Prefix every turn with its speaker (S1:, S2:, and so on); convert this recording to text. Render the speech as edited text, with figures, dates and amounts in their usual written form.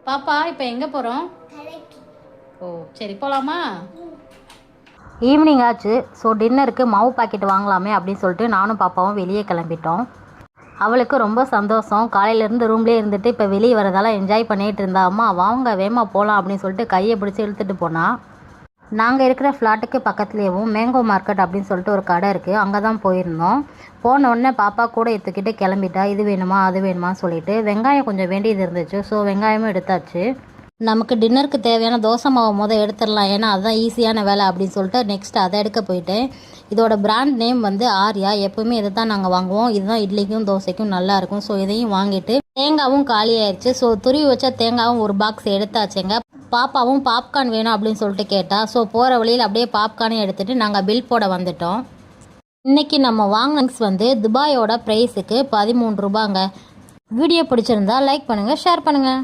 S1: பாப்பா இப்போ எங்கே போகிறோம்? ஓ சரி, போகலாமா?
S2: ஈவினிங் ஆச்சு. ஸோ டின்னருக்கு மாவு பாக்கெட் வாங்கலாமே அப்படின்னு சொல்லிட்டு நானும் பாப்பாவும் வெளியே கிளம்பிட்டோம். அவளுக்கு ரொம்ப சந்தோஷம். காலையிலேருந்து ரூம்லேயே இருந்துட்டு இப்போ வெளியே வரதால என்ஜாய் பண்ணிகிட்டு இருந்தா. அம்மா வாங்க வேமா போகலாம் அப்படின்னு சொல்லிட்டு கையை பிடிச்சி இழுத்துட்டு போனால். நாங்கள் இருக்கிற ஃப்ளாட்டுக்கு பக்கத்துலேயும் மேங்கோ மார்க்கெட் அப்படின்னு சொல்லிட்டு ஒரு கடை இருக்குது. அங்கே தான் போயிருந்தோம். போன உடனே பாப்பா கூட எடுத்துக்கிட்டு கிளம்பிட்டா. இது வேணுமா அது வேணுமா சொல்லிட்டு. வெங்காயம் கொஞ்சம் வேண்டியது இருந்துச்சு. ஸோ வெங்காயமும் எடுத்தாச்சு. நமக்கு டின்னருக்கு தேவையான தோசை மாவு எடுத்துடலாம், ஏன்னா அதுதான் ஈஸியான வேலை அப்படின்னு சொல்லிட்டு நெக்ஸ்ட் அதை எடுக்க போயிட்டேன். இதோட பிராண்ட் நேம் வந்து ஆர்யா. எப்போவுமே இதை தான் நாங்கள் வாங்குவோம். இதுதான் இட்லிக்கும் தோசைக்கும் நல்லாயிருக்கும். ஸோ இதையும் வாங்கிட்டு தேங்காவும் காலியாயிருச்சு. ஸோ துருவி வச்ச தேங்காவும் ஒரு பாக்ஸ் எடுத்தாச்சுங்க. பாப்பாவும் பாப்கார்ன் வேணும் அப்படின்னு சொல்லிட்டு கேட்டா. ஸோ போகிற வழியில் அப்படியே பாப்கார்னே எடுத்துகிட்டு நாங்கள் பில் போட வந்துட்டோம். இன்றைக்கி நம்ம வாங்கினஸ் வந்து துபாயோட ப்ரைஸுக்கு 13 ரூபாங்க. வீடியோ பிடிச்சிருந்தா லைக் பண்ணுங்கள், ஷேர் பண்ணுங்கள்.